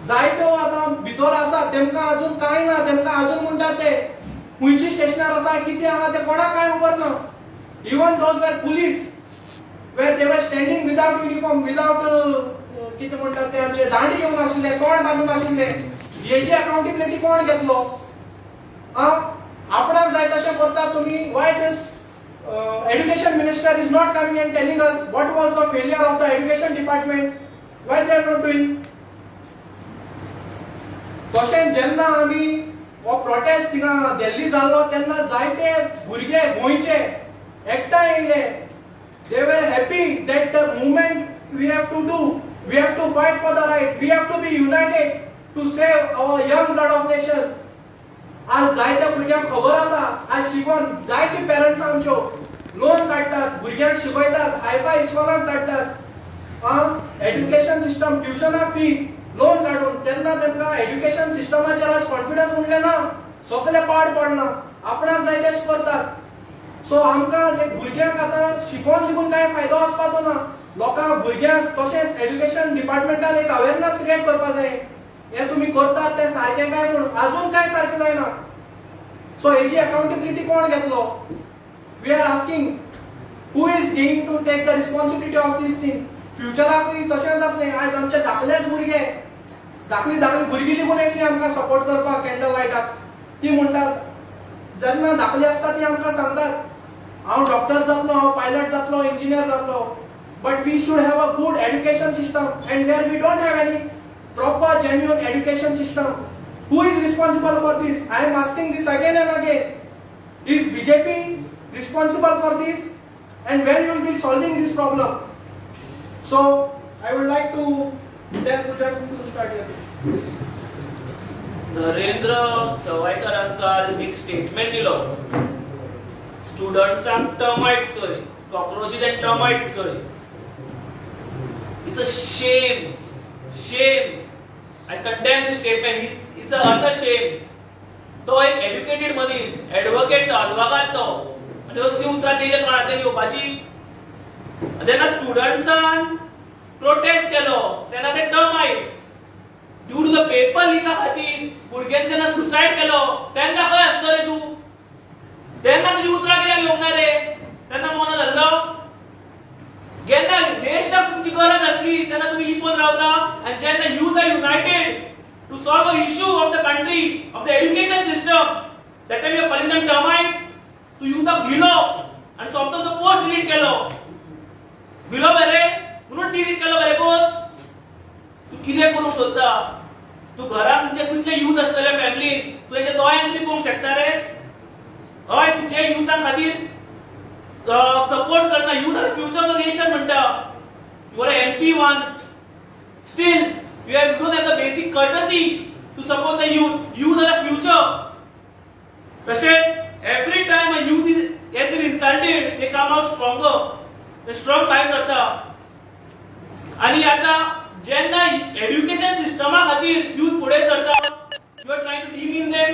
जायत्यो आतां भितर आसा तेमकां अजून कांय ना, तेमकां अजून म्हणटा ते खंयची स्टेशनार आसा कितें आहा ते कोणाक कांय खबर ना. Even those were police were they were standing without uniform, without कितें म्हणटा ते आमचे दांड घेवन आशिल्ले, तोंड बांदून आशिल्ले. हेची अकाउंटेबिलिटी कोण घेतलो? आपणाक जाय तशें करता तुमी. Why this education minister is not coming and telling us what was the failure of the education department? Why they are not doing? तशें जेन्ना आमी हो प्रोटेस्ट थिंगा दिल्ली जाल्लो तेन्ना जायते भुरगे गोंयचे एकठांय येयले. They were happy that the movement we have to do, we have to fight for the right, we have to be united to save our young blood of nation. आज जायत्या भुरग्यांक खबर आसा, आज शिकून जायती पेरंट्स आमच्यो लोन काडटात, भुरग्यांक शिकयतात, हायफाय इस्कॉलांक धाडटात. एज्युकेशन सिस्टम ट्युशनाक फी लोन काडून तेन्ना तेमकां एज्युकेशन सिस्टमाचेर आज कॉन्फिडन्स उरले ना, सगळे पाड पडना, आपणाक जाय तेच करतात. सो आमकां भुरग्यांक आतां शिकोवन शिकून कांय फायदो वचपाचो ना. लोकांक भुरग्यांक तशेंच एज्युकेशन डिपार्टमेंटान एक अवेरनेस क्रिएट करपाक जाय. हे तुमी करतात ते सारकें काय म्हणून अजून काय सारकें जायना. सो हेची अकाउंटेबिलिटी कोण घेतलो? We are asking who is going to take the responsibility of this thing? फ्युचराकूय तशें जातलें. आयज आमचे धाकलेच भुरगे, धाकली भुरगीं शिकून येयलीं आमकां सपोर्ट करपाक कॅन्डल लायटाक. ती म्हणटात, जेन्ना धाकली आसता ती आमकां सांगतात, हांव डॉक्टर जातलो, हांव पायलट जातलो, इंजिनियर जातलो. But we should have a good education system and where we don't have any proper genuine education system. Who is responsible for this? I am asking this again and again. Is BJP responsible for this? And when you will be solving this problem? So I would like to tell them to start here. Narendra सवायकरान काल एक statement दिलो. स्टुडंट्सांक termites करी, cockroaches and termites करी. It's a shame. I condemn this statement. It's a utter shame. तो एक educated मनीस, ऍडव्होकेट, अडवोकेट तो, म्हणजे असली उतरां तेजे तोंडांतल्यान येवपाची. जेन्ना स्टुडंट्सान प्रोटेस्ट केलो तेन्ना ते termites due to the paper लिका खातीर भुरग्यांनी जेन्ना सुसायड केलो तेन्ना खंय आसलो रे तूं? तेन्ना तुजी उतरां कित्याक येवंक ना रे? तेन्ना मौन जाल्लो? जेन्ना देशाक तुमची गरज असली तेन्ना तुम्ही लिपोवन रावता. आणि जेन्ना youth are united to solve the issue of the country, of the education system, that time you are calling them termites. तू youth भिलो आणि स्वतः तो पोस्ट डिलीट केलो. भिलो बरे म्हणून डिलीट केलो बरे पोस्ट. तू कितें करूंक सोदता? तू घरात तुमचे कितले youth असतले फॅमिलीन, तू हेचे दोळ्यान लिपोवंक शकता रे? हय, तुझे युथां खातीर support करना. You are the future of the nation म्हणटा. You are an MP once. Still, you don't have the basic courtesy to support the youth. Youth are the future. तशें every time a youth has been insulted, they come out stronger. They strong बाहेर सरता. आणि आता जेन्ना education Systema खातीर youth फुडें सरता, you are trying to demean them.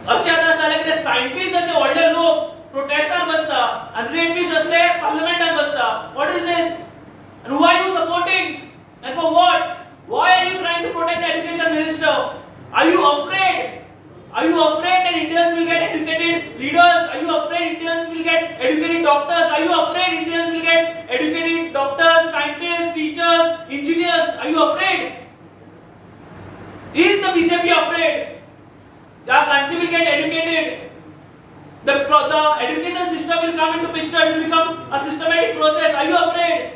अशें आतां जालें की सायंटिस्ट अशे व्हडले लोक प्रोटेस्टार बसता आणि रेपिस्ट असले पार्लिमेंटात बसता. What is this? And who are you supporting? And for what? Why are you trying to protect the education minister? Are you afraid? Are you afraid that Indians will get educated leaders? Are you afraid Indians will get educated doctors? Are you afraid Indians will get educated doctors, scientists, teachers, engineers? Are you afraid? Is the BJP afraid? The country will get educated. The education system will come into picture. It will become a systematic process. Are you afraid?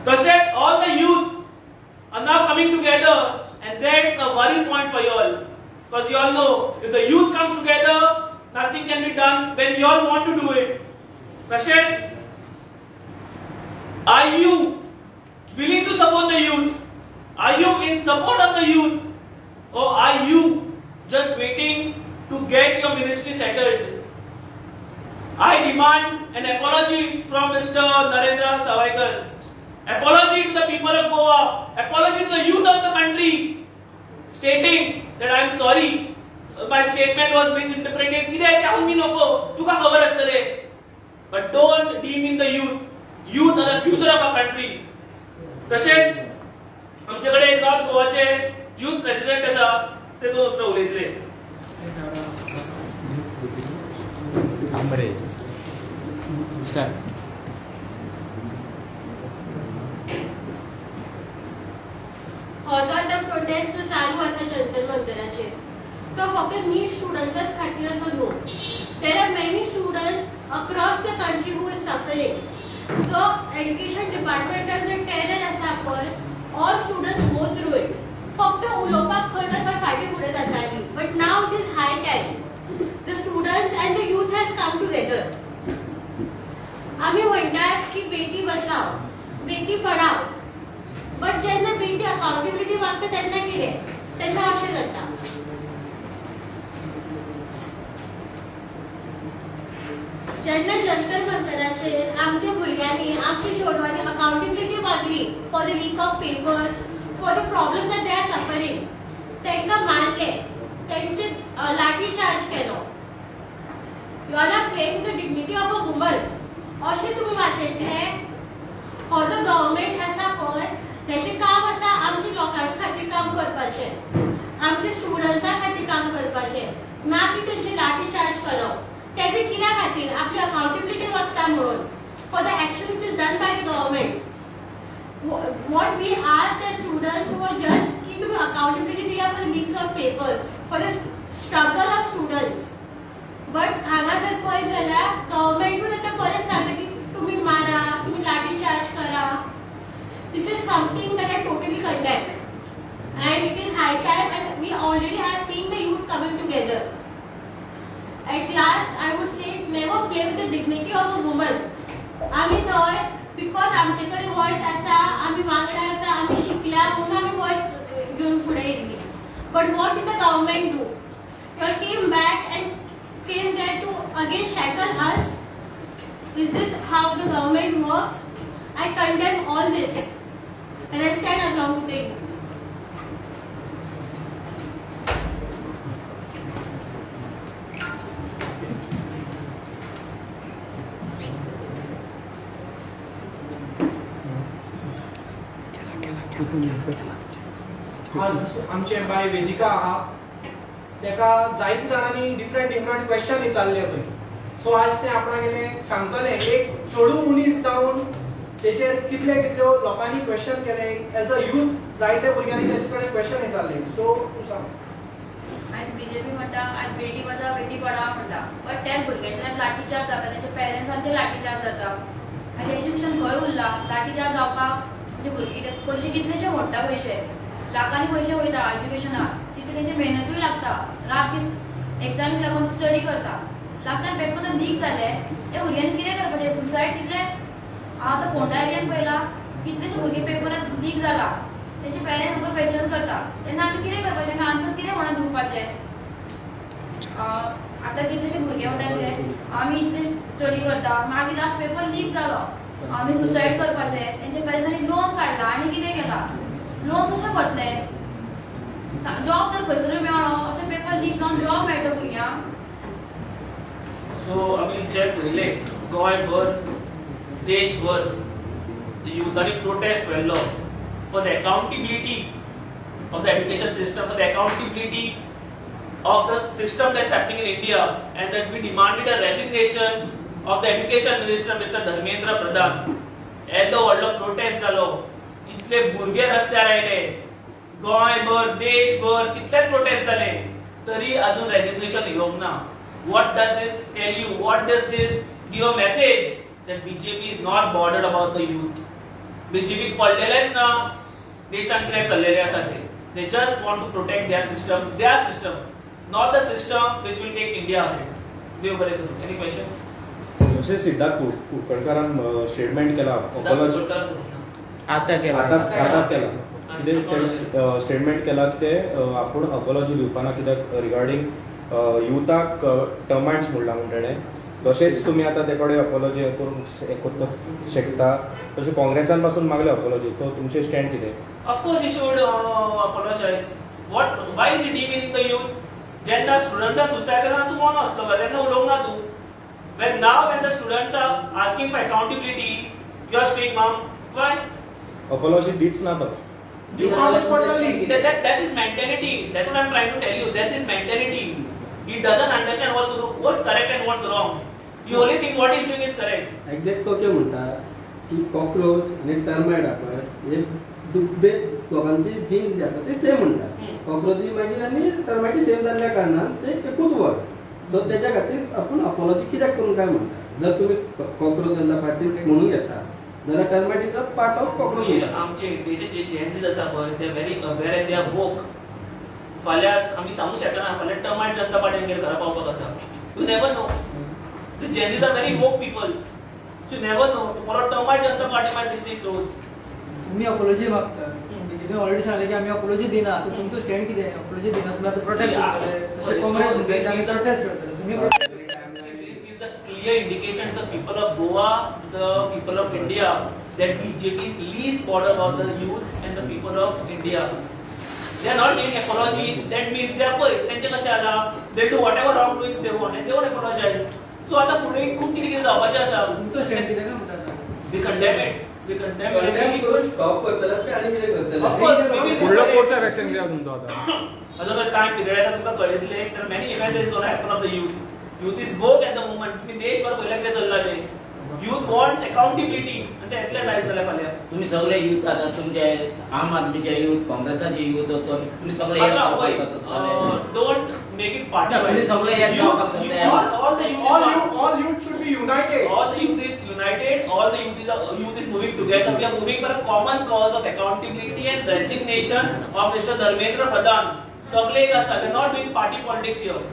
Tashek, all the youth are now coming together, and that's a worrying point for you all. Because you all know, if the youth comes together, nothing can be done when you all want to do it. Tashek, are you willing to support the youth? Are you in support of the youth? Or are you just waiting to get your ministry settled? I demand an apology from Mr. Narendra Savaikar. Apology to the people of Goa. Apology to the youth of the country. Stating that I am sorry. My statement was misinterpreted. कितें हांव मी नको. तुका खबर आसतले. But don't demean the youth. Youth are the future of our country. तशेंच आमचे गोवाचे youth president आसा ते दोन उलयतले. आमरे हो जो आतां प्रोटेस्ट जो चालू आसा जंतर मंतराचेर तो फक्त नीट स्टुडंट्साच खातीर असो न्हू. There are many students across the country who is suffering. जो एड्युकेशन डिपार्टमेंटान जो टेरर आसा पळय all students go through it. फक्त उलोवपाक खंय ना खंय फाटीं फुडें जातालीं. But now it is high time the students and the youth has come together. आमी म्हणटात की बेटी बचाव बेटी पढाव. बट जेन्ना बेटी अकाउंटेबिलिटी मागता तेन्ना कितें? तेन्ना अशें जाता. जेन्ना जंतर मंतराचेर आमच्या भुरग्यांनी आमच्या चेडवांनी अकाउंटेबिलिटी मागली for the leak of papers for the problem that they are suffering तांकां मारले तांचे लाठी चार्ज केलो. You are not playing the dignity of a woman अशें तुमी वाचयतले. हो जो गव्हर्मेंट आसा पळय त्याचे काम आसा आमच्या लोकां खातीर काम करपाचें आमच्या स्टुडंट्सां खातीर काम करपाचें ना की तेंचे लाठी चार्ज करप. ते बी कित्या खातीर आपली अकाउंटेबिलिटी मागता म्हणून for the action which is done by the government. What we ask the students who are just की तुमी अकाउंटेबिलिटी दिया for the leaks of paper for the struggle of students. But हांगा जर पळयत जाल्यार गव्हर्मेंटूच आतां परत सांगता की तुमी मारा तुमी लाठी चार्ज करा. This is something that I totally condemn, and it is high time. And we already are seeing the youth coming together. At last, I would say, never play with the dignity of a woman. आम्ही थंय because आमचे कडेन voice आसा, आम्ही वांगडा आसा, आम्ही शिकल्या म्हणून आम्ही voice घेऊन फुडें येयल्ली. But what did the government do? You all came back and came there to again shackle us. Is this how the government works? I condemn all this. And I stand along with you. आज आमचे bye वेदिका आहा तेका जायते जाणांनी different question विचारले पळय. सो आज ते आपणागेले सांगतले एक चेडू मनीस जावन तेचेर कितल्यो लोकांनी क्वेश्चन केले. एज अ यूथ जायते भुरग्यांनी तेचे कडेन क्वेश्चन विचारले. सो तूं सांग. आज बीजेपी म्हणटा आज बेटी बचाव बेटी पढाव म्हणटा बट त्या भुरग्याचे लाठीचार्ज जाता तेंच्या पेरेंट्सांचे लाठीचार्ज जाता. आनी एज्युकेशन खंय उरला लाठीचार्ज जावपाक म्हणजे भुरगीं पयशे कितलेशे मोडटा पयशे लाखांनी पयशे वयता एज्युकेशनाक तितले तेंची मेहनतूय लागता. रात दीस एक्झामीक लागून स्टडी करता. लास्टान पेपर लीक जाले त्या भुरग्यांनी कितें करपाचें सुसायड कितले हांव आतां फोंडा एरियान पळयला कितलेशे भुरगे पेपरान लीक जाला तेंचे पेरेंट्स आमकां क्वेश्चन करता तेन्ना आमी कितें करपाचें तेंकां आन्सर कितें म्हणून दिवपाचें. आतां कितलेशे भुरगे म्हणटा कितें आमी इतले स्टडी करता मागीर लास्ट पेपर लीक जालो आमी सुसायड करपाचें. तेंचे पेरेंट्सांनी लोन काडला आनी कितें केला लोन कशें भरतले. जॉब जर खंयसरूय मेळ्ळो अशें पेपर लीक जावन जॉब मेळटा भुरग्यांक. सो आमी जे पयले गोंयभर देशभर युथांनी प्रोटेस्ट केल्लो for the accountability of the education system for the accountability of the system that's happening in India, and that we demanded a resignation of the education minister Mr. Dharmendra Pradhan. येदो व्हडलो protest जालो इतले भुरगे रस्त्यार आयले गोंयभर देशभर कितलेच protest जाले तरी अजून रेजिग्नेशन येवंक ना. What does this tell you? What does this give a message that BJP is not bothered about the youth? BJP पडलेलेच ना देशांत कितें चल्लेले आसा ते. They just want to protect their system, not the system which will take India ahead. देव बरें करूं. Any questions? जसे Siddharth कुलकर्णीन statement केला apology आता केला कितें स्टेटमेंट केला की ते आपूण अपॉलॉजी दिवपाना कित्याक रिगार्डिंग युथाक टर्माइट्स म्हणला म्हण तेणें. तशेंच तुमी आतां ते कडेन अपॉलॉजी करूंक शकता तशें काँग्रेसान पासून मागले अपॉलॉजी. तो तुमचें स्टँड कितें? Of course he should apologize. Why is he demeaning the youth? जेन्ना स्टुडंट्सा सुसायडीना तूं कोण आसलो तेन्ना उलोवंक ना तूं. When the students are asking for accountability, you are staying mum. Why? Apology दिच ना तो. दिवपाकूच पडटली. That's his mentality. That's what I'm trying to tell you. That's his mentality. He doesn't understand what's correct and what's wrong. He only thinks what he's doing is correct. Exact तो कितें म्हणटा की cockroach आनी टर्मायट आसा हे दुब्बे दोगांची gene जी आसा ती same म्हणटा कॉक्रोची मागीर आनी टर्मायटी सेम जाल्ल्या कारणान ते एकूच वर्ड सो तेच्या खातीर आपूण अपॉलॉजी कित्याक करूंक काय म्हणटा जर तुमी कॉक्रोच जनता पार्टी म्हणून घेता जाल्यार termite is a part of cockroach See, आमचे इंडियेचे जे जेन्सीज आसा पळय ते very aware and they are woke. फाल्यां आमी सांगू शकना फाल्यां टर्मायट जनता पार्टीन घरा पावपाक आसा. You never know. The Gen Zs are very woke people. You never know. Tomorrow termite Janata party might be closed. तुम्ही अपॉलॉजी मागता बीजेपी ऑलरेडी सांगले की आम्ही अपॉलॉजी दिना तर तुमचं स्टँड किती आहे अपॉलॉजी दिना तुम्ही आता प्रोटेस्ट करतले तसे काँग्रेस म्हणते आम्ही प्रोटेस्ट करतले तुम्ही protest करतले. This is a clear indication to the people of Goa, the people of India, that BJP is least border of the youth and the people of India. They are not giving apology. That means they are poor. त्यांचे कशे आला? They do whatever wrong doings they want and they won't apologize. So आता फुडें खूप कितें कितें जावपाचें आसा. तुमचं स्टँड किती काय म्हणतात आता? We condemn it. We condemn it. Condemn करून स्टॉप करतले ते आनी कितें करतले Of course, we will फुडलो condemn it. कोर्स इलेक्शन कित्याक तुमचो आता Also the time period आता तुमका कळयतले there are many events is going to happen of the youth. Youth is woke at the moment. तुम्ही देशभर पयल्या कितें चल्ला ते. Youth wants accountability and ते एतले रायज जाल्या फाल्यां. तुम्ही सगळे युथ आता तुमचे आम आदमीचे युथ काँग्रेसाचे युथ तुम्ही सगळे एक जावपाक सोदताले Don't make it party. ना, तुम्ही सगळे एक जावपाक सोदताले All the youth is All youth should be united. all the youth is united. All the youth is moving together. We are moving for a common cause of accountability and resignation of Mr. Dharmendra Pradhan. सगळे एक आसा. They are not doing party politics here.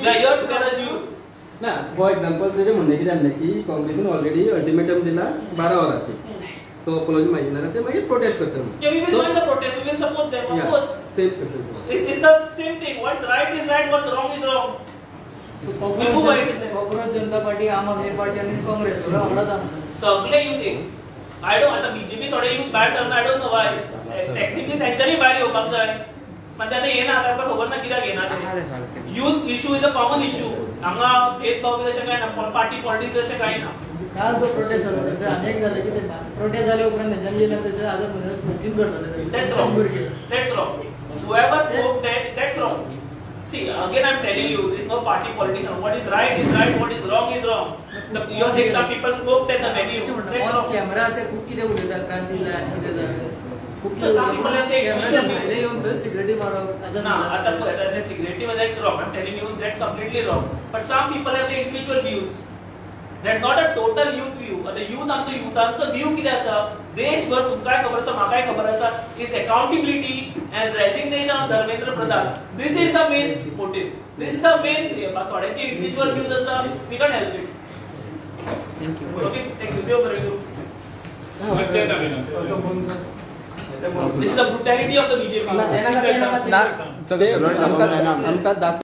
We are here together as youth. ना for example तेजे म्हणणें कितें जालें की काँग्रेसीन ऑलरेडी अल्टिमेटम दिला 12 वरांची तो अपॉलॉजी मागिना ते मागीर प्रोटेस्ट करता Yeah, we will join the protest. We will support them. Of course. Same It's the same thing. What's right is right. What's wrong is wrong. Congress Janata party आम आदमी party आणि काँग्रेस सगळं वांगडाच आहा. सगळे युथ आय डोंट आता BJP थोडे youth भायर सरना I don't know why technically त्यांच्यानी भायर येवपाक जाय पण ते येना ताका खबर ना कित्याक येना ते youth issue is a common issue हांगा भेदभाव बी तशें कांय ना पार्टी पॉलिटिक्स तशें कांय ना काल जो प्रोटेस्ट झाला त्याचं अनेक झाले की ते प्रोटेस्ट झाले उपरांत त्यांच्यानी येणार त्याचं आदर म्हणजे स्मोकिंग करताले That's त्याचे wrong. भुरगे That's wrong. Whoever spoke that, that's wrong. See, again I'm telling you, there's no party politics. And what is right, what is wrong is wrong. You're saying some people smoked at the venue. That's wrong. Camera ते खूप किती उलयतात क्रांती जाय आनी कितें जाय खूप So some people have taken camera picture. भायले येऊन थंय सिगरेटी मारप No, आता secretive that's wrong. I'm telling you that's completely wrong. But some people have their individual views. That's not a total youth view. The youthांचो view कितें आसा? देशभर तुमकांय खबर आसा, म्हाकाय खबर आसा, is accountability and resignation of Dharmendra Pradhan. This is the main motive. This is the main. थोड्यांचे individual views आसता, we can't help it. Okay, thank you. देव बरें करूं. This is the brutality of the BJP. आमकां